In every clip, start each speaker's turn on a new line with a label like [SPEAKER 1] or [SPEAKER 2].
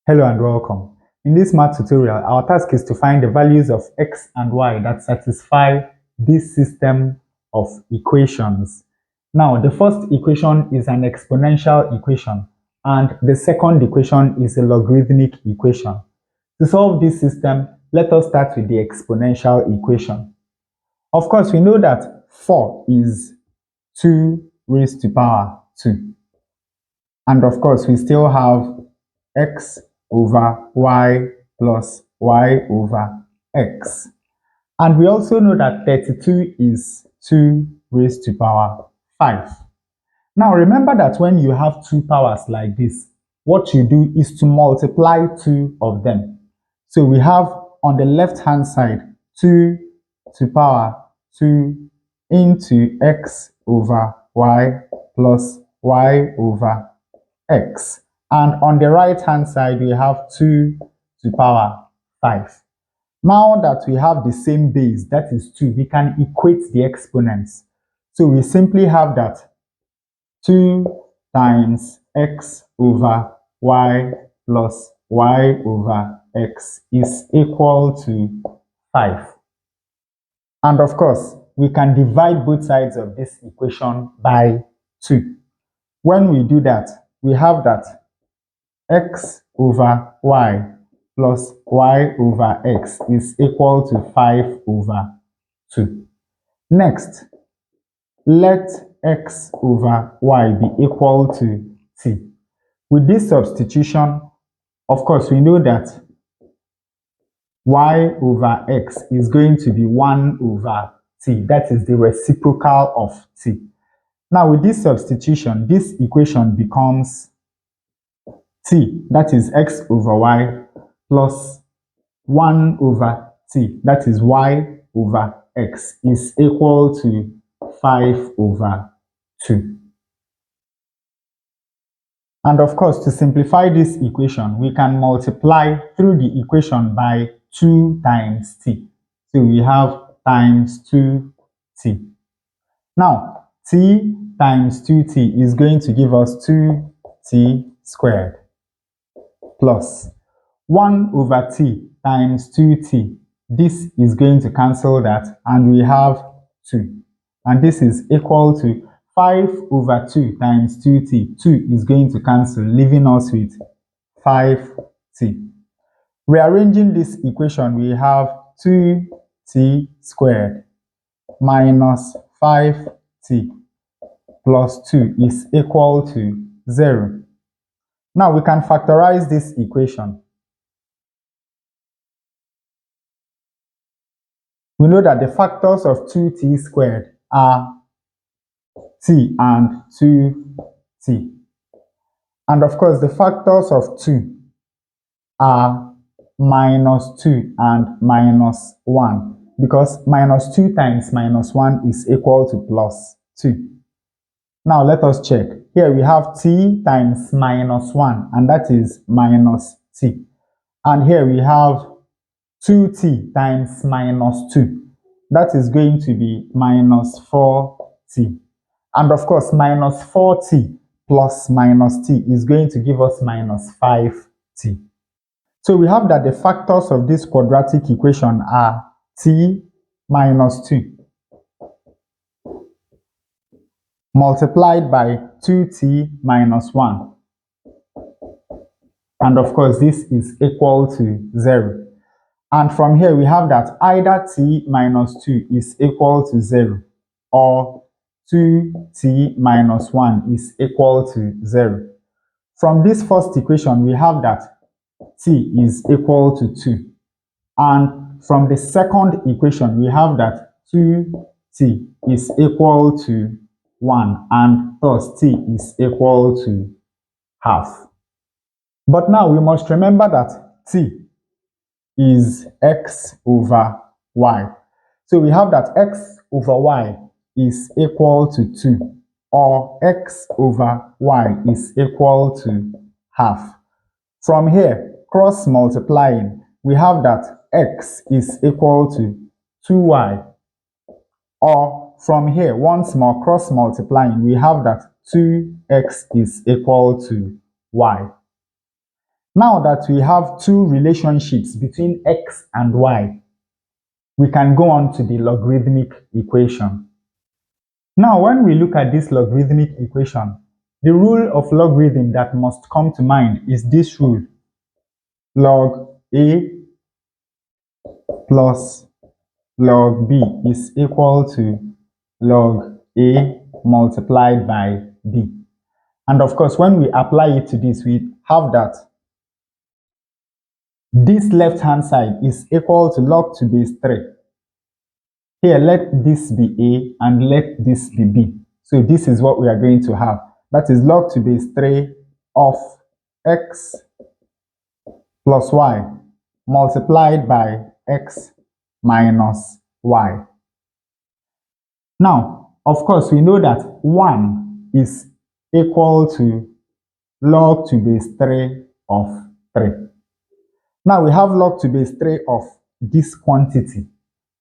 [SPEAKER 1] Hello and welcome. In this math tutorial, our task is to find the values of x and y that satisfy this system of equations. Now, the first equation is an exponential equation, and the second equation is a logarithmic equation. To solve this system, let us start with the exponential equation. Of course, we know that 4 is 2 raised to power 2. And of course, we still have x over y plus y over x. And we also know that 32 is 2 raised to power 5. Now remember that when you have two powers like this, what you do is to multiply two of them. So we have on the left hand side 2 to power 2 into x over y plus y over x. And on the right hand side, we have 2 to power 5. Now that we have the same base, that is 2, we can equate the exponents. So we simply have that 2 times x over y plus y over x is equal to 5. And of course, we can divide both sides of this equation by 2. When we do that, we have that x over y plus y over x is equal to 5 over 2. Next, let x over y be equal to t. With this substitution, of course, we know that y over x is going to be 1 over t. That is the reciprocal of t. Now, with this substitution, this equation becomes t, that is x over y, plus 1 over t, that is y over x, is equal to 5 over 2. And of course, to simplify this equation, we can multiply through the equation by 2 times t. So we have times 2t. Now, t times 2t is going to give us 2t squared plus 1 over t times 2t. This is going to cancel that, and we have 2. And this is equal to 5 over 2 times 2t. 2 is going to cancel, leaving us with 5t. Rearranging this equation, we have 2t squared minus 5t plus 2 is equal to 0. Now we can factorize this equation. We know that the factors of 2t squared are t and 2t. And of course, the factors of 2 are minus 2 and minus 1, because minus 2 times minus 1 is equal to plus 2. Now let us check. Here we have t times minus 1, and that is minus t. And here we have 2t times minus 2. That is going to be minus 4t. And of course, minus 4t plus minus t is going to give us minus 5t. So we have that the factors of this quadratic equation are t minus 2 multiplied by 2t minus 1. And of course, this is equal to 0. And from here, we have that either t minus 2 is equal to 0, or 2t minus 1 is equal to 0. From this first equation, we have that t is equal to 2. And from the second equation, we have that 2t is equal to 1, and thus t is equal to half. But now we must remember that t is x over y. So we have that x over y is equal to 2, or x over y is equal to half. From here, cross multiplying, we have that x is equal to 2y. Or from here, once more cross multiplying, we have that 2x is equal to y. Now that we have two relationships between x and y, we can go on to the logarithmic equation. Now, when we look at this logarithmic equation, the rule of logarithm that must come to mind is this rule: log A plus log B is equal to log A multiplied by B. And of course, when we apply it to this, we have that this left-hand side is equal to log to base 3. Here, let this be A and let this be B. So this is what we are going to have. That is log to base 3 of x plus y multiplied by x minus y. Now, of course, we know that 1 is equal to log to base 3 of 3. Now, we have log to base 3 of this quantity,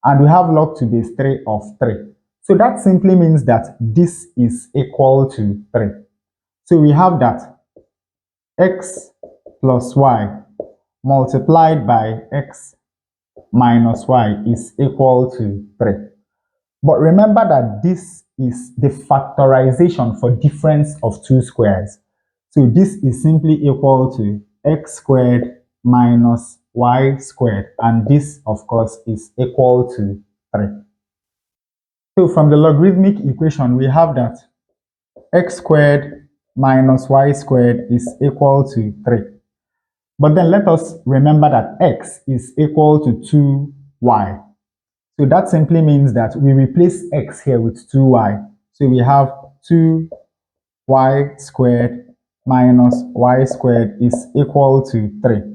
[SPEAKER 1] and we have log to base 3 of 3. So that simply means that this is equal to 3. So we have that x plus y multiplied by x minus y is equal to 3. But remember that this is the factorization for difference of two squares. So this is simply equal to x squared minus y squared, and this of course is equal to 3. So from the logarithmic equation, we have that x squared minus y squared is equal to 3. But then let us remember that x is equal to 2y. So that simply means that we replace x here with 2y. So we have 2y squared minus y squared is equal to 3.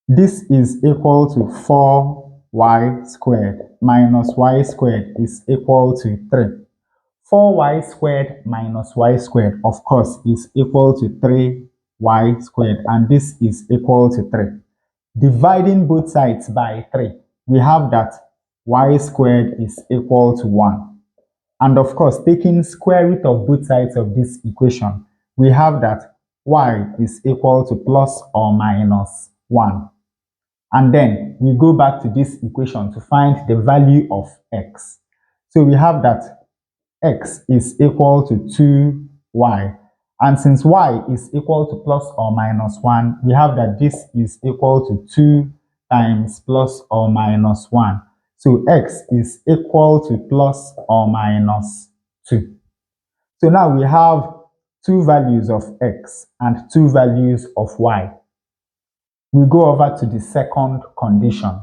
[SPEAKER 1] This is equal to 4y squared minus y squared is equal to 3. 4y squared minus y squared, of course, is equal to 3y squared, and this is equal to 3. Dividing both sides by 3, we have that y squared is equal to 1. And of course, taking square root of both sides of this equation, we have that y is equal to plus or minus 1. And then we go back to this equation to find the value of x. So we have that x is equal to 2y. And since y is equal to plus or minus 1, we have that this is equal to 2 times plus or minus 1. So x is equal to plus or minus 2. So now we have two values of x and two values of y. We go over to the second condition.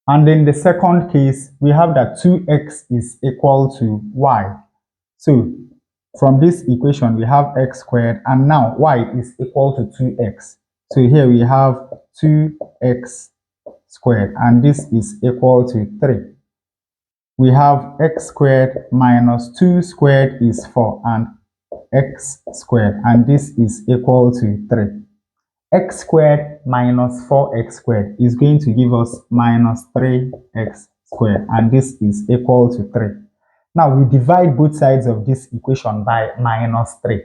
[SPEAKER 1] And in the second case, we have that 2x is equal to y. So from this equation, we have x squared, and now y is equal to 2x. So here we have 2x squared, and this is equal to 3. We have x squared minus 2 squared is 4, and x squared, and this is equal to 3. X squared minus 4x squared is going to give us minus 3x squared, and this is equal to 3. Now we divide both sides of this equation by minus 3,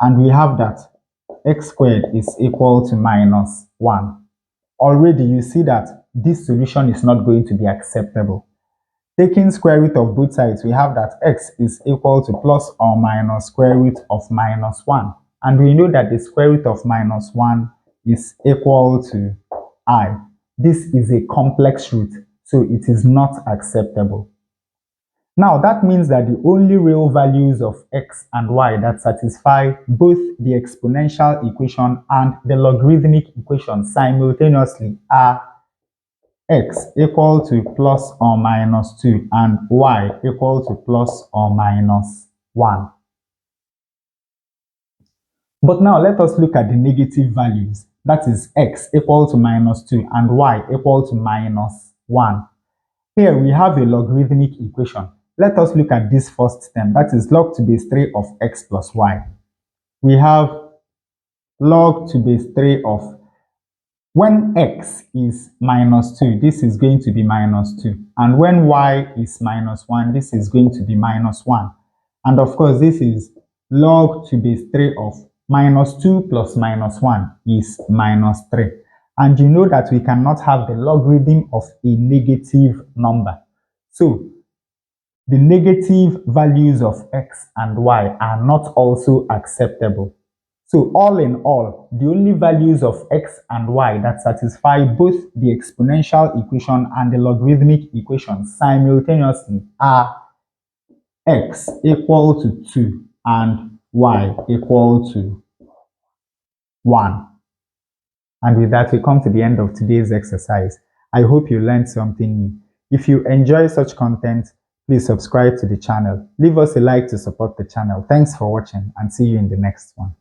[SPEAKER 1] and we have that x squared is equal to minus 1. Already you see that this solution is not going to be acceptable. Taking square root of both sides, we have that x is equal to plus or minus square root of minus 1. And we know that the square root of minus 1 is equal to I. This is a complex root, so it is not acceptable. Now that means that the only real values of x and y that satisfy both the exponential equation and the logarithmic equation simultaneously are x equal to plus or minus 2 and y equal to plus or minus 1. But now let us look at the negative values. That is x equal to minus 2 and y equal to minus 1. Here we have a logarithmic equation. Let us look at this first term. That is log to base 3 of x plus y. We have log to base 3 of, when x is minus 2, this is going to be minus 2. And when y is minus 1, this is going to be minus 1. And of course, this is log to base 3 of Minus 2 plus minus 1 is minus 3. And you know that we cannot have the logarithm of a negative number. So the negative values of x and y are not also acceptable. So all in all, the only values of x and y that satisfy both the exponential equation and the logarithmic equation simultaneously are x equal to 2 and y equal to 1. And with that, we come to the end of today's exercise. I hope you learned something new. If you enjoy such content, please subscribe to the channel. Leave us a like to support the channel. Thanks for watching and see you in the next one.